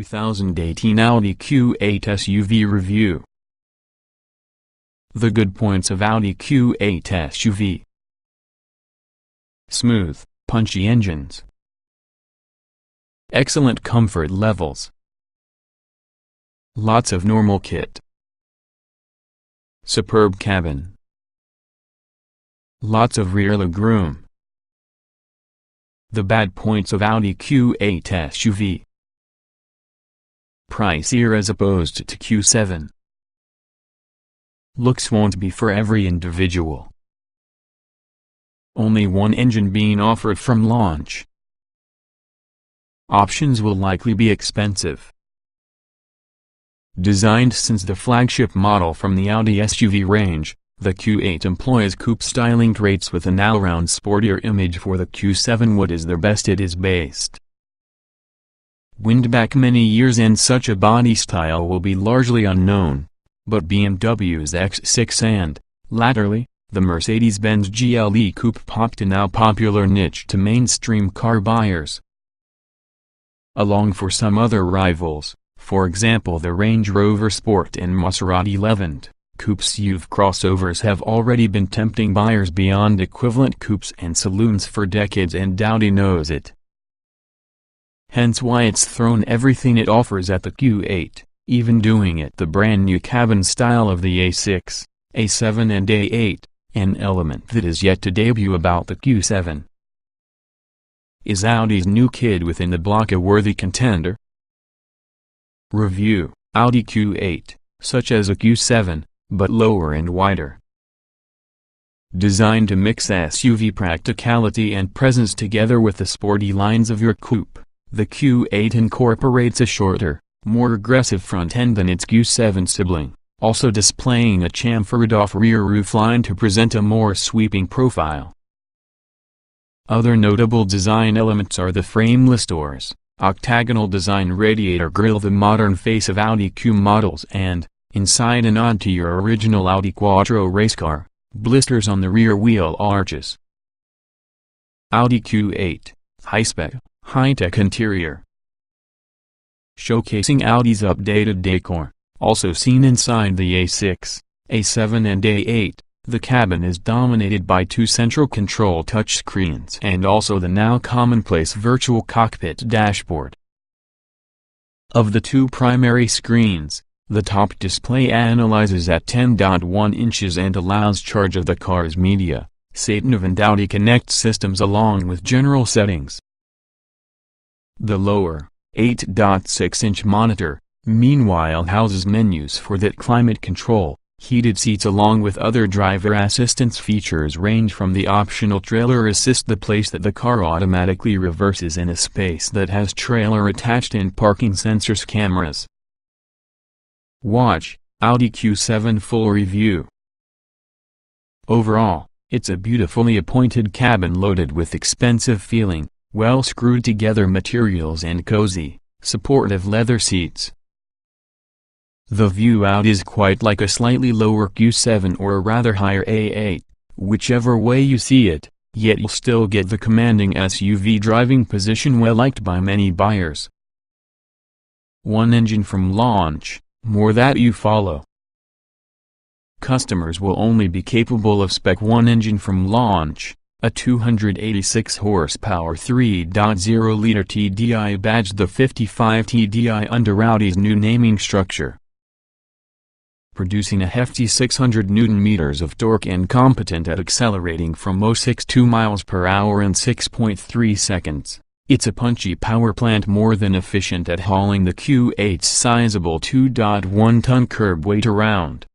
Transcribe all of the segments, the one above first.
2018 Audi Q8 SUV Review. The good points of Audi Q8 SUV: smooth, punchy engines, excellent comfort levels, lots of normal kit, superb cabin, lots of rear legroom. The bad points of Audi Q8 SUV: pricier as opposed to Q7. Looks won't be for every individual. Only one engine being offered from launch. Options will likely be expensive. Designed since the flagship model from the Audi SUV range, the Q8 employs coupe styling traits with an all-round sportier image. For the Q7, what is the best it is based. Wind back many years and such a body style will be largely unknown, but BMW's X6 and, latterly, the Mercedes-Benz GLE Coupe popped a now popular niche to mainstream car buyers. Along for some other rivals, for example the Range Rover Sport and Maserati Levant, coupe SUV crossovers have already been tempting buyers beyond equivalent coupes and saloons for decades, and Audi knows it. Hence why it's thrown everything it offers at the Q8, even doing it the brand new cabin style of the A6, A7 and A8, an element that is yet to debut about the Q7. Is Audi's new kid within the block a worthy contender? Review: Audi Q8, such as a Q7, but lower and wider. Designed to mix SUV practicality and presence together with the sporty lines of your coupe, the Q8 incorporates a shorter, more aggressive front end than its Q7 sibling, also displaying a chamfered-off rear roofline to present a more sweeping profile. Other notable design elements are the frameless doors, octagonal design radiator grille, the modern face of Audi Q models, and, inside a nod to your original Audi Quattro race car, blisters on the rear wheel arches. Audi Q8, high-spec, high-tech interior. Showcasing Audi's updated decor, also seen inside the A6, A7 and A8, the cabin is dominated by two central control touchscreens and also the now commonplace virtual cockpit dashboard. Of the two primary screens, the top display analyzes at 10.1 inches and allows charge of the car's media, Sat-nav and Audi Connect systems along with general settings. The lower, 8.6-inch monitor, meanwhile houses menus for that climate control, heated seats along with other driver assistance features range from the optional trailer assist, the place that the car automatically reverses in a space that has trailer attached and parking sensors cameras. Watch, Audi Q7 full review. Overall, it's a beautifully appointed cabin loaded with expensive feeling, well screwed together materials and cozy, supportive leather seats. The view out is quite like a slightly lower Q7 or a rather higher A8, whichever way you see it, yet you'll still get the commanding SUV driving position well liked by many buyers. One engine from launch, more that you follow. Customers will only be capable of Spec 1 engine from launch, a 286 horsepower 3.0-liter TDI badged the 55 TDI under Audi's new naming structure, producing a hefty 600 Nm of torque and competent at accelerating from 0-62 miles per hour in 6.3 seconds. It's a punchy power plant more than efficient at hauling the Q8's sizable 2.1-ton curb weight around.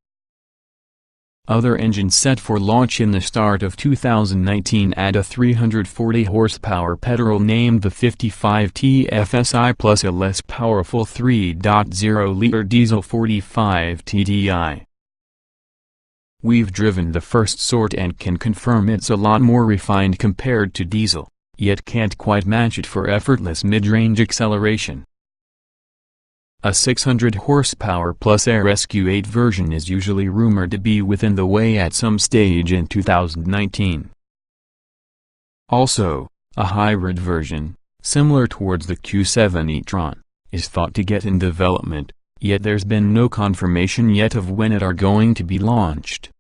Other engines set for launch in the start of 2019 add a 340 horsepower petrol named the 55 TFSI plus a less powerful 3.0-liter diesel 45 TDI. We've driven the first sort and can confirm it's a lot more refined compared to diesel, yet can't quite match it for effortless mid-range acceleration. A 600 horsepower plus RS Q8 version is usually rumored to be within the way at some stage in 2019. Also, a hybrid version, similar towards the Q7 e-tron, is thought to get in development, yet there's been no confirmation yet of when it are going to be launched.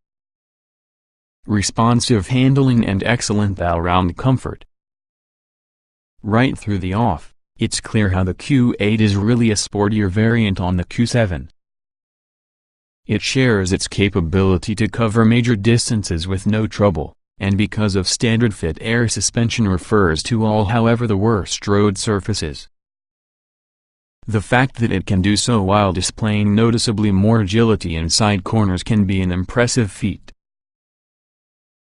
Responsive handling and excellent all-round comfort. Right through the off, it's clear how the Q8 is really a sportier variant on the Q7. It shares its capability to cover major distances with no trouble, and because of standard fit air suspension refers to all however the worst road surfaces. The fact that it can do so while displaying noticeably more agility in side corners can be an impressive feat.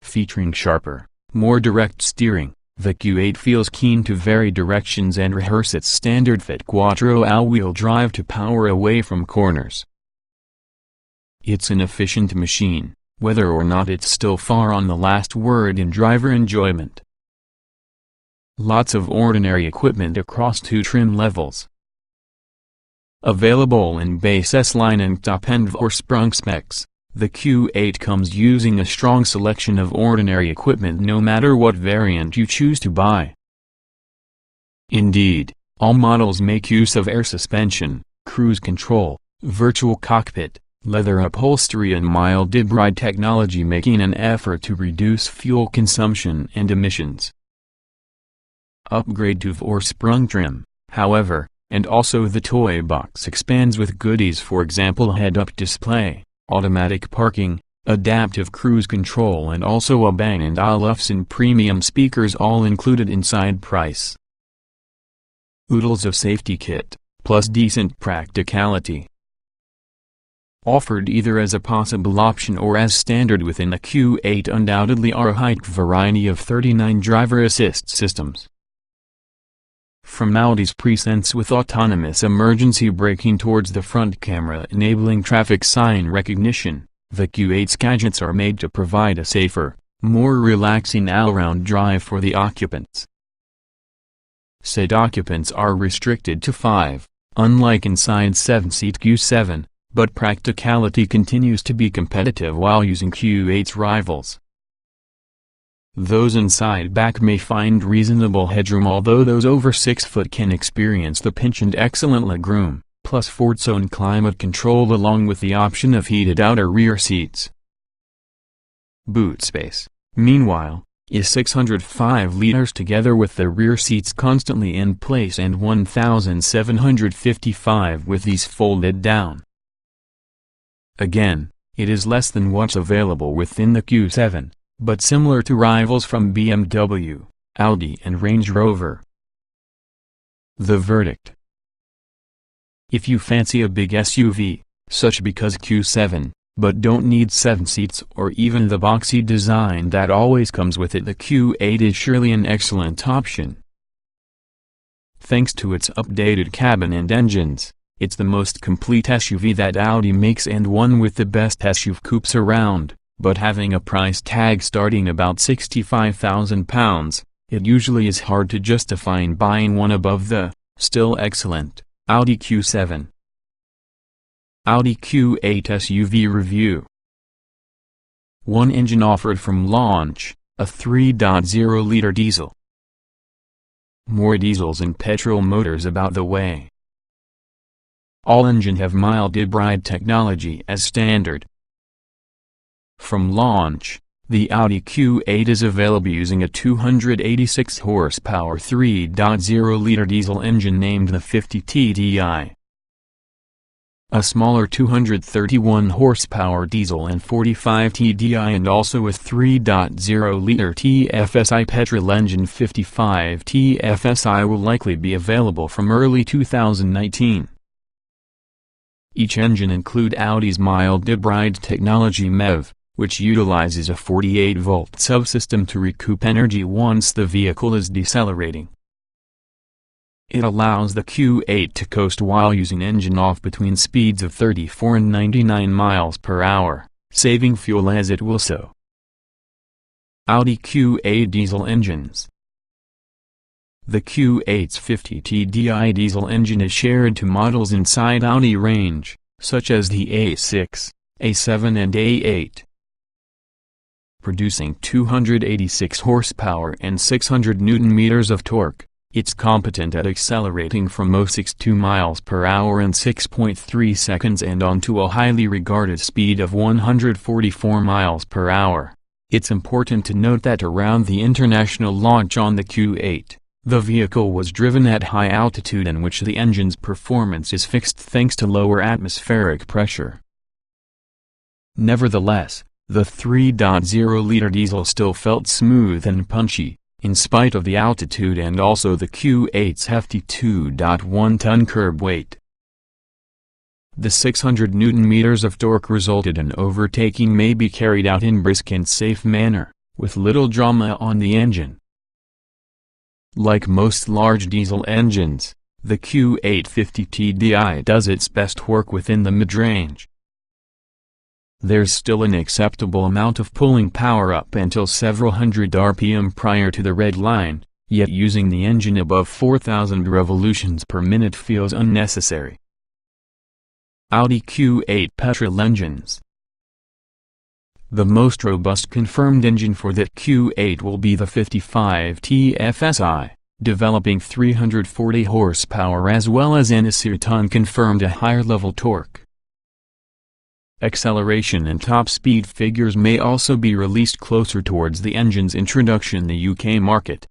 Featuring sharper, more direct steering, the Q8 feels keen to vary directions and rehearse its standard fit quattro all-wheel drive to power away from corners. It's an efficient machine, whether or not it's still far on the last word in driver enjoyment. Lots of ordinary equipment across 2 trim levels. Available in base S-line and top-end Vorsprung specs, the Q8 comes using a strong selection of ordinary equipment no matter what variant you choose to buy. Indeed, all models make use of air suspension, cruise control, virtual cockpit, leather upholstery and mild hybrid technology, making an effort to reduce fuel consumption and emissions. Upgrade to Vorsprung trim, however, and also the toy box expands with goodies, for example head-up display, automatic parking, adaptive cruise control and also a Bang & Olufsen premium speakers, all included inside price. Oodles of safety kit, plus decent practicality. Offered either as a possible option or as standard within the Q8 undoubtedly are a high variety of 39 driver assist systems. From Audi's Presense with autonomous emergency braking towards the front camera enabling traffic sign recognition, the Q8's gadgets are made to provide a safer, more relaxing all-round drive for the occupants. Said occupants are restricted to 5, unlike inside 7-seat Q7, but practicality continues to be competitive while using Q8's rivals. Those inside back may find reasonable headroom, although those over 6 foot can experience the pinch and excellent legroom, plus Ford-owned climate control along with the option of heated outer rear seats. Boot space, meanwhile, is 605 liters together with the rear seats constantly in place and 1,755 with these folded down. Again, it is less than what's available within the Q7. But similar to rivals from BMW, Audi and Range Rover. The verdict. If you fancy a big SUV, such because Q7, but don't need 7 seats or even the boxy design that always comes with it, the Q8 is surely an excellent option. Thanks to its updated cabin and engines, it's the most complete SUV that Audi makes and one with the best SUV coupes around. But having a price tag starting about £65,000, it usually is hard to justify buying one above the, still excellent, Audi Q7. Audi Q8 SUV review. 1 engine offered from launch, a 3.0-liter diesel. More diesels and petrol motors about the way. All engines have mild hybrid technology as standard. From launch, the Audi Q8 is available using a 286 horsepower 3.0-liter diesel engine named the 50 TDI. A smaller 231 horsepower diesel and 45 TDI and also a 3.0-liter TFSI petrol engine 55 TFSI will likely be available from early 2019. Each engine include Audi's mild hybrid technology MEV, which utilizes a 48-volt subsystem to recoup energy once the vehicle is decelerating. It allows the Q8 to coast while using engine off between speeds of 34 and 99 miles per hour, saving fuel as it will so. Audi Q8 diesel engines. The Q8's 50 TDI diesel engine is shared to models inside Audi range, such as the A6, A7 and A8. Producing 286 horsepower and 600 Nm of torque, It's competent at accelerating from 0-62 miles per hour in 6.3 seconds and onto a highly regarded speed of 144 miles per hour. It's important to note that around the international launch on the Q8, the vehicle was driven at high altitude in which the engine's performance is fixed thanks to lower atmospheric pressure. Nevertheless, the 3.0-liter diesel still felt smooth and punchy, in spite of the altitude and also the Q8's hefty 2.1-ton curb weight. The 600 Nm of torque resulted in overtaking may be carried out in brisk and safe manner, with little drama on the engine. Like most large diesel engines, the Q850 TDI does its best work within the mid-range. There's still an acceptable amount of pulling power up until several hundred RPM prior to the red line, yet using the engine above 4,000 revolutions per minute feels unnecessary. Audi Q8 petrol engines. The most robust confirmed engine for that Q8 will be the 55 TFSI, developing 340 horsepower as well as NAIAS confirmed a higher level torque. Acceleration and top speed figures may also be released closer towards the engine's introduction in the UK market.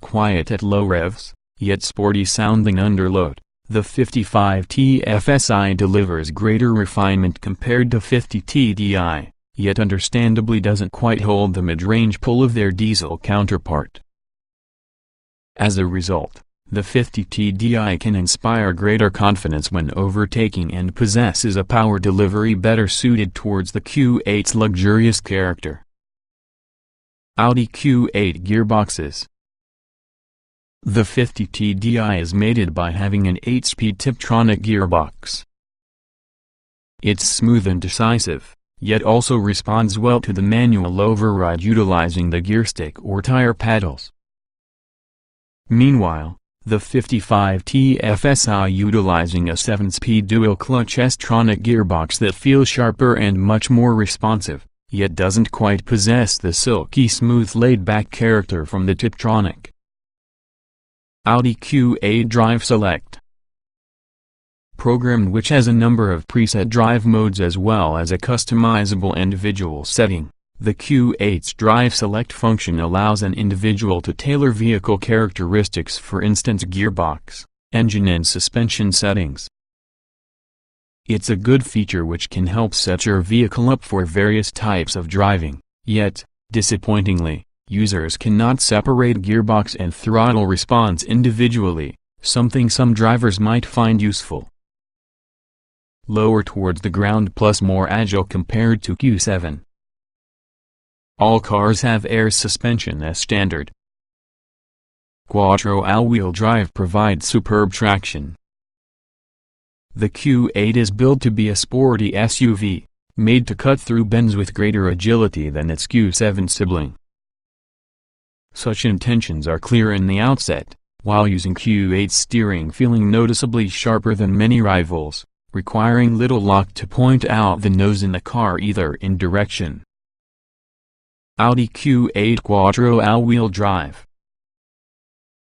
Quiet at low revs, yet sporty sounding under load, the 55 TFSI delivers greater refinement compared to 50 TDI, yet understandably doesn't quite hold the mid-range pull of their diesel counterpart. As a result, the 50 TDI can inspire greater confidence when overtaking and possesses a power delivery better suited towards the Q8's luxurious character. Audi Q8 gearboxes. The 50 TDI is mated by having an 8-speed Tiptronic gearbox. It's smooth and decisive, yet also responds well to the manual override utilizing the gear stick or tire paddles. Meanwhile, the 55 TFSI utilizing a 7-speed dual-clutch S-tronic gearbox that feels sharper and much more responsive, yet doesn't quite possess the silky smooth laid-back character from the Tiptronic. Audi Q8 Drive Select. Programmed, which has a number of preset drive modes as well as a customizable individual setting, the Q8's Drive Select function allows an individual to tailor vehicle characteristics, for instance gearbox, engine and suspension settings. It's a good feature which can help set your vehicle up for various types of driving, yet, disappointingly, users cannot separate gearbox and throttle response individually, something some drivers might find useful. Lower towards the ground plus more agile compared to Q7. All cars have air suspension as standard. Quattro all-wheel drive provides superb traction. The Q8 is built to be a sporty SUV, made to cut through bends with greater agility than its Q7 sibling. Such intentions are clear in the outset, while using Q8 steering feeling noticeably sharper than many rivals, requiring little lock to point out the nose in the car either in direction. Audi Q8 Quattro all-wheel drive.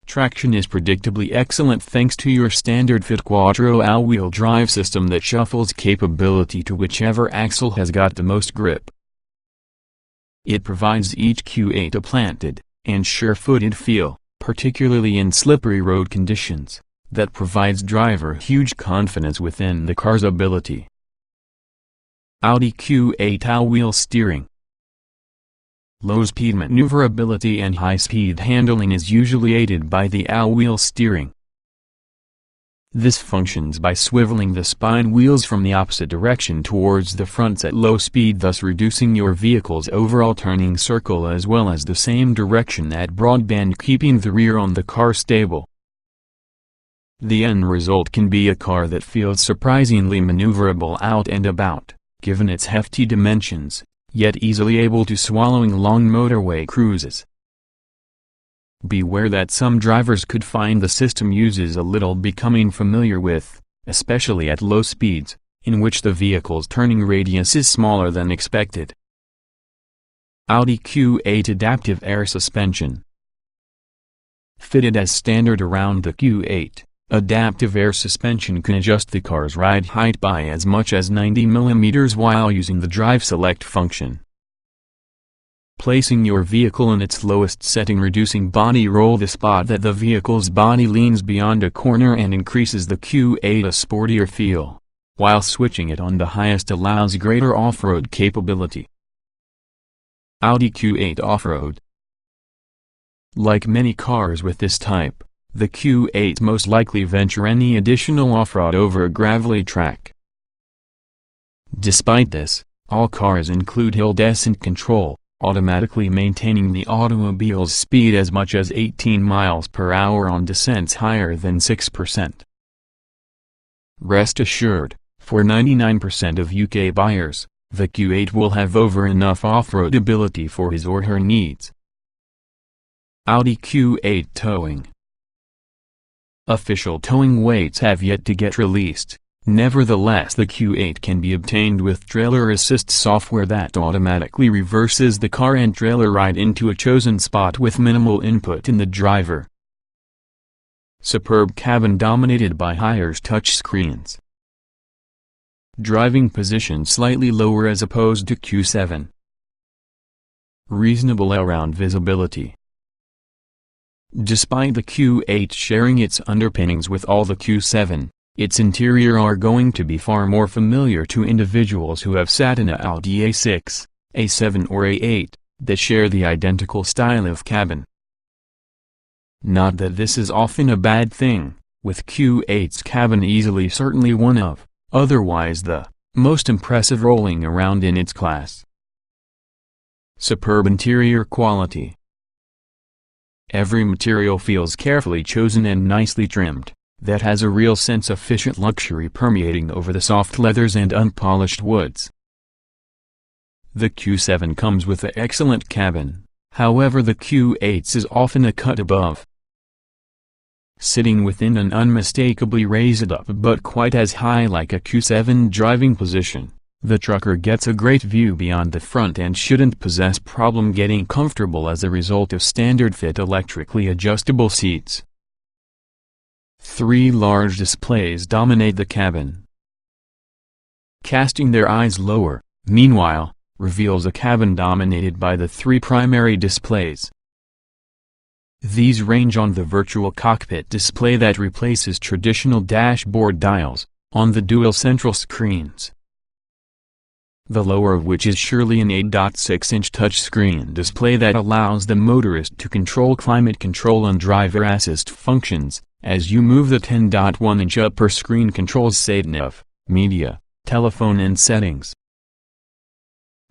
Traction is predictably excellent thanks to your standard fit Quattro all-wheel drive system that shuffles capability to whichever axle has got the most grip. It provides each Q8 a planted and sure-footed feel, particularly in slippery road conditions, that provides driver huge confidence within the car's ability. Audi Q8 all-wheel steering. Low-speed maneuverability and high-speed handling is usually aided by the all-wheel steering. This functions by swiveling the spine wheels from the opposite direction towards the fronts at low speed, thus reducing your vehicle's overall turning circle as well as the same direction at broadband, keeping the rear on the car stable. The end result can be a car that feels surprisingly maneuverable out and about, given its hefty dimensions, yet easily able to swallowing long motorway cruises. Beware that some drivers could find the system uses a little becoming familiar with, especially at low speeds, in which the vehicle's turning radius is smaller than expected. Audi Q8 Adaptive Air Suspension. Fitted as standard around the Q8, adaptive air suspension can adjust the car's ride height by as much as 90 mm while using the Drive Select function. Placing your vehicle in its lowest setting, reducing body roll the spot that the vehicle's body leans beyond a corner and increases the Q8 a sportier feel, while switching it on the highest allows greater off-road capability. Audi Q8 Off-Road. Like many cars with this type, the Q8 most likely venture any additional off-road over a gravelly track. Despite this, all cars include hill descent control, automatically maintaining the automobile's speed as much as 18 miles per hour on descents higher than 6%. Rest assured, for 99% of UK buyers, the Q8 will have over enough off-road ability for his or her needs. Audi Q8 Towing. Official towing weights have yet to get released. Nevertheless, the Q8 can be obtained with trailer assist software that automatically reverses the car and trailer right into a chosen spot with minimal input in the driver. Superb cabin dominated by higher touchscreens. Driving position slightly lower as opposed to Q7. Reasonable all-round visibility. Despite the Q8 sharing its underpinnings with all the Q7, its interior are going to be far more familiar to individuals who have sat in a Audi A6, A7 or A8, that share the identical style of cabin. Not that this is often a bad thing, with Q8's cabin easily certainly one of, otherwise the, most impressive rolling around in its class. Superb interior quality. Every material feels carefully chosen and nicely trimmed, that has a real sense of efficient luxury permeating over the soft leathers and unpolished woods. The Q7 comes with an excellent cabin, however the Q8's is often a cut above. Sitting within an unmistakably raised up but quite as high like a Q7 driving position, the trucker gets a great view beyond the front and shouldn't possess problem getting comfortable as a result of standard fit electrically adjustable seats. 3 large displays dominate the cabin. Casting their eyes lower, meanwhile, reveals a cabin dominated by the 3 primary displays. These range on the virtual cockpit display that replaces traditional dashboard dials, on the dual central screens, the lower of which is surely an 8.6-inch touchscreen display that allows the motorist to control climate control and driver assist functions. As you move, the 10.1-inch upper screen controls sat-nav, media, telephone and settings.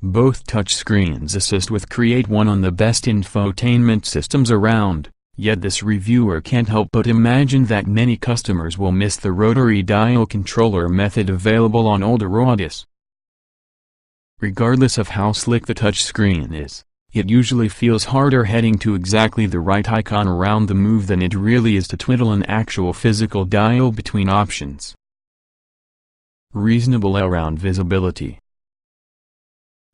Both touchscreens assist with Create One on the best infotainment systems around, yet this reviewer can't help but imagine that many customers will miss the rotary dial controller method available on older Audis. Regardless of how slick the touchscreen is, it usually feels harder heading to exactly the right icon around the move than it really is to twiddle an actual physical dial between options. Reasonable all-round visibility.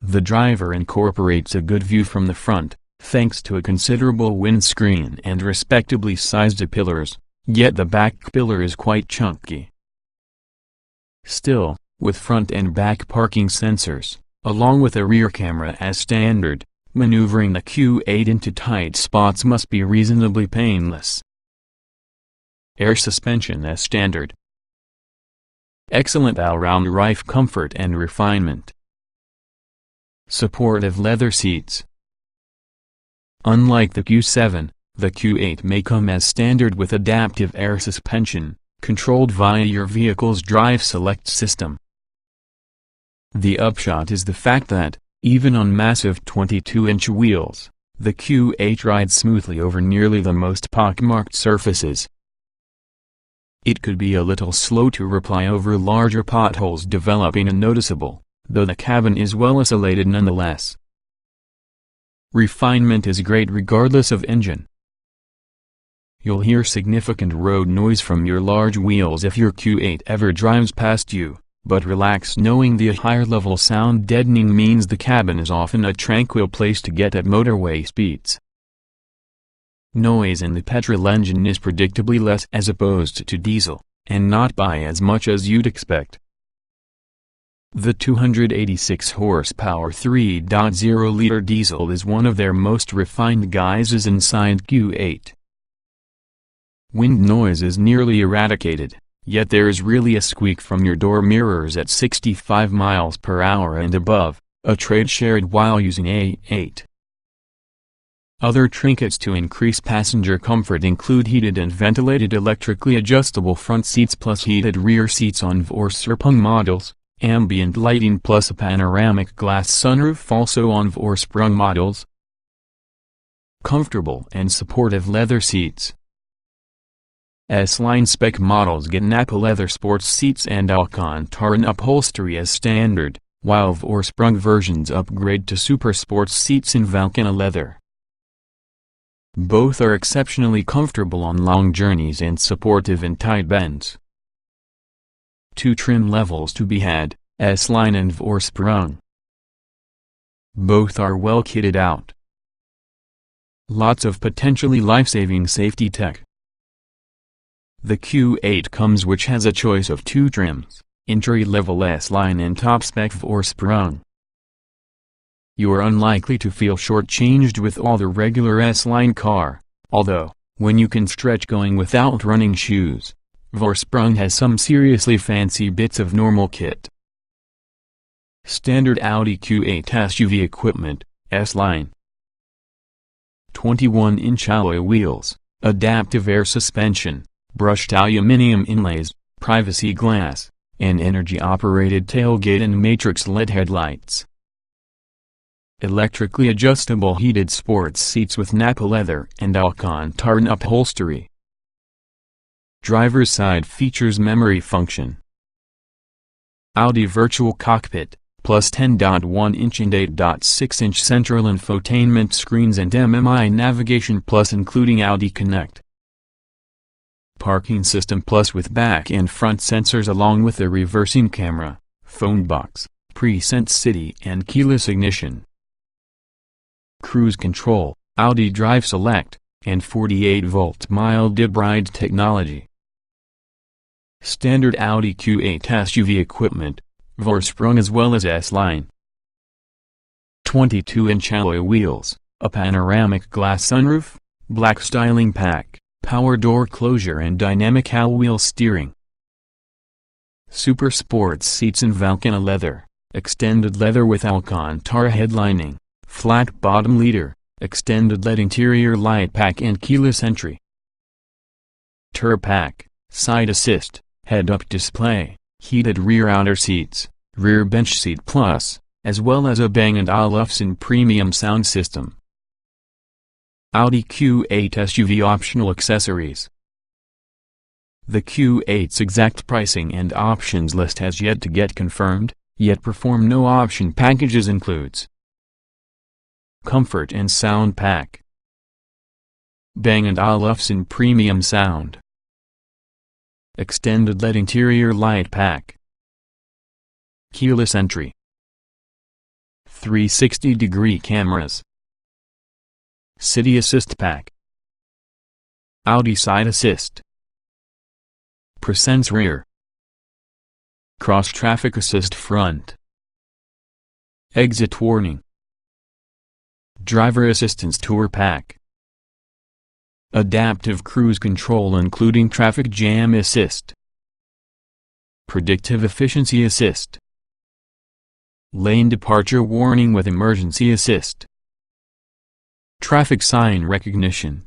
The driver incorporates a good view from the front, thanks to a considerable windscreen and respectably sized pillars, yet the back pillar is quite chunky. Still, with front and back parking sensors, along with a rear camera as standard, maneuvering the Q8 into tight spots must be reasonably painless. Air suspension as standard. Excellent all-round ride comfort and refinement. Supportive leather seats. Unlike the Q7, the Q8 may come as standard with adaptive air suspension, controlled via your vehicle's Drive Select system. The upshot is the fact that, even on massive 22-inch wheels, the Q8 rides smoothly over nearly the most pockmarked surfaces. It could be a little slow to reply over larger potholes developing unnoticeable, though the cabin is well isolated nonetheless. Refinement is great regardless of engine. You'll hear significant road noise from your large wheels if your Q8 ever drives past you, but relax knowing the higher-level sound deadening means the cabin is often a tranquil place to get at motorway speeds. Noise in the petrol engine is predictably less as opposed to diesel, and not by as much as you'd expect. The 286 horsepower 3.0-liter diesel is one of their most refined guises inside Q8. Wind noise is nearly eradicated, yet there is really a squeak from your door mirrors at 65 miles per hour and above, a trait shared while using A8. Other trinkets to increase passenger comfort include heated and ventilated electrically adjustable front seats plus heated rear seats on Vorsprung models, ambient lighting plus a panoramic glass sunroof also on Vorsprung models, comfortable and supportive leather seats. S-Line spec models get Nappa leather sports seats and Alcantara upholstery as standard, while Vorsprung versions upgrade to super sports seats in Valcana leather. Both are exceptionally comfortable on long journeys and supportive in tight bends. Two trim levels to be had, S-Line and Vorsprung. Both are well kitted out. Lots of potentially life-saving safety tech. The Q8 comes which has a choice of two trims, entry-level S-Line and top-spec Vorsprung. You are unlikely to feel shortchanged with all the regular S-Line car, although, when you can stretch going without running shoes, Vorsprung has some seriously fancy bits of normal kit. Standard Audi Q8 SUV equipment, S-Line. 21-inch alloy wheels, adaptive air suspension, brushed aluminum inlays, privacy glass, and energy-operated tailgate and matrix LED headlights. Electrically adjustable heated sports seats with Nappa leather and Alcantara upholstery. Driver's side features memory function. Audi Virtual Cockpit, plus 10.1-inch and 8.6-inch central infotainment screens and MMI navigation plus including Audi Connect. Parking system plus with back and front sensors along with a reversing camera, phone box, pre-sense city and keyless ignition. Cruise control, Audi Drive Select, and 48-volt mild hybrid technology. Standard Audi Q8 SUV equipment, Vorsprung as well as S-Line. 22-inch alloy wheels, a panoramic glass sunroof, black styling pack, power door closure and dynamic all-wheel steering. Super sports seats in Valcana leather, extended leather with Alcantara headlining, flat bottom leader, extended LED interior light pack and keyless entry. Tour pack, side assist, head-up display, heated rear outer seats, rear bench seat plus, as well as a Bang & Olufsen premium sound system. Audi Q8 SUV optional accessories. The Q8's exact pricing and options list has yet to get confirmed, yet Perform No Option Packages includes Comfort and Sound Pack, Bang & Olufsen Premium Sound, Extended LED Interior Light Pack, Keyless Entry, 360-degree cameras, City Assist Pack, Audi Side Assist, Presence Rear, Cross Traffic Assist Front, Exit Warning, Driver Assistance Tour Pack, Adaptive Cruise Control including Traffic Jam Assist, Predictive Efficiency Assist, Lane Departure Warning with Emergency Assist, Traffic Sign Recognition,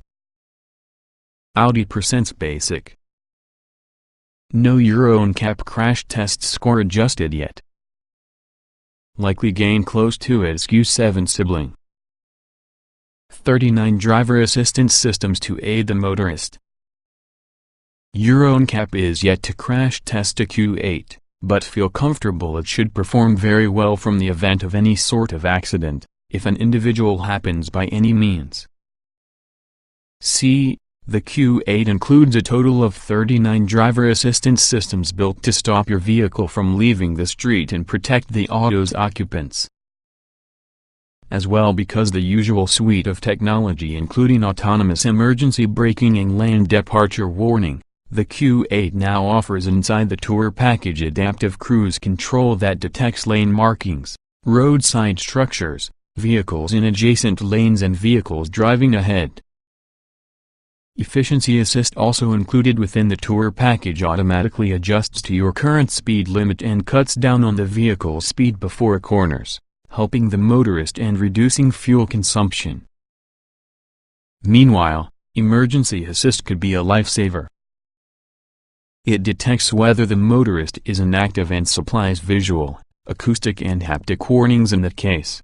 Audi Presence Basic. No Euro NCAP crash test score adjusted yet. Likely gain close to its Q7 sibling. 39 driver assistance systems to aid the motorist. Euro NCAP is yet to crash test a Q8, but feel comfortable it should perform very well from the event of any sort of accident, if an individual happens by any means. C. The Q8 includes a total of 39 driver assistance systems built to stop your vehicle from leaving the street and protect the auto's occupants. as well because the usual suite of technology including autonomous emergency braking and lane departure warning, the Q8 now offers inside the tour package adaptive cruise control that detects lane markings, roadside structures, vehicles in adjacent lanes and vehicles driving ahead. Efficiency Assist, also included within the tour package, automatically adjusts to your current speed limit and cuts down on the vehicle's speed before corners, helping the motorist and reducing fuel consumption. Meanwhile, Emergency Assist could be a lifesaver. It detects whether the motorist is inactive and supplies visual, acoustic and haptic warnings in that case.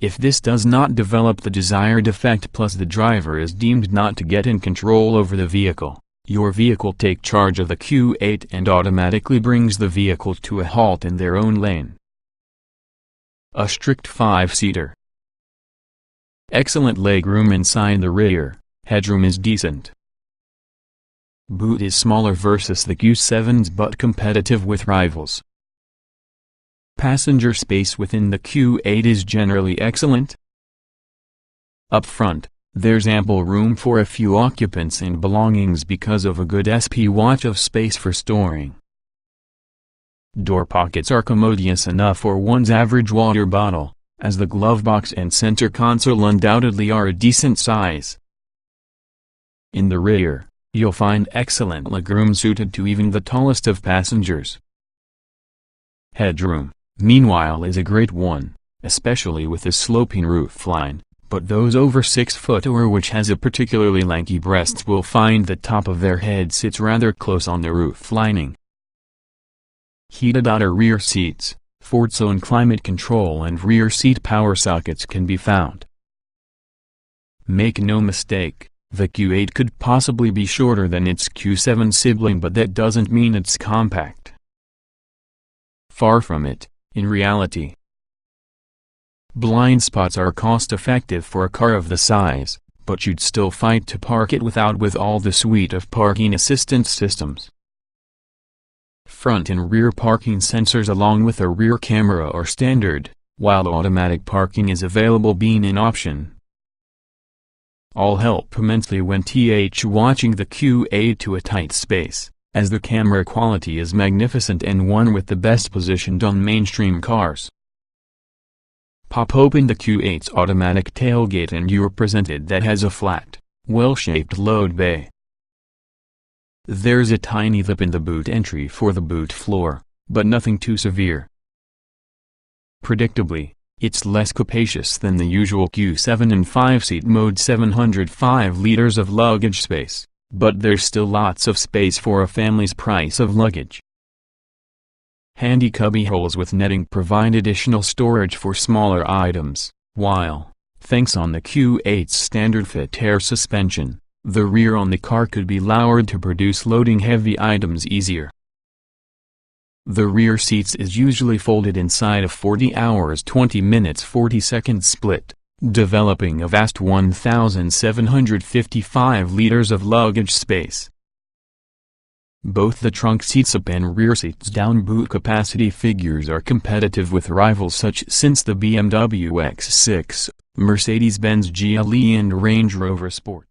If this does not develop the desired effect plus the driver is deemed not to get in control over the vehicle, your vehicle takes charge of the Q8 and automatically brings the vehicle to a halt in their own lane. A strict 5-seater. Excellent legroom inside the rear, headroom is decent. Boot is smaller versus the Q7's but competitive with rivals. Passenger space within the Q8 is generally excellent. Up front, there's ample room for a few occupants and belongings because of a good space of space for storing. Door pockets are commodious enough for one's average water bottle, as the glove box and center console undoubtedly are a decent size. In the rear, you'll find excellent legroom suited to even the tallest of passengers. Headroom, meanwhile, is a great one, especially with the sloping roofline, but those over 6 foot or which has a particularly lanky breasts will find the top of their head sits rather close on the roof lining. Heated outer rear seats, Ford-zone climate control and rear seat power sockets can be found. Make no mistake, the Q8 could possibly be shorter than its Q7 sibling, but that doesn't mean it's compact. Far from it, in reality. Blind spots are cost-effective for a car of the size, but you'd still fight to park it with all the suite of parking assistance systems. Front and rear parking sensors along with a rear camera are standard, while automatic parking is available being an option. All help immensely when watching the Q8 to a tight space, as the camera quality is magnificent and one with the best positioned on mainstream cars. Pop open the Q8's automatic tailgate and you're presented that has a flat, well-shaped load bay. There's a tiny lip in the boot entry for the boot floor, but nothing too severe. Predictably, it's less capacious than the usual Q7 in 5-seat mode, 705 liters of luggage space, but there's still lots of space for a family's price of luggage. Handy cubby holes with netting provide additional storage for smaller items, while, thanks on the Q8's standard fit air suspension, the rear on the car could be lowered to produce loading heavy items easier. The rear seats is usually folded inside a 40 hours 20 minutes 40 seconds split, developing a vast 1,755 liters of luggage space. Both the trunk seats up and rear seats down boot capacity figures are competitive with rivals such since the BMW X6, Mercedes-Benz GLE and Range Rover Sport.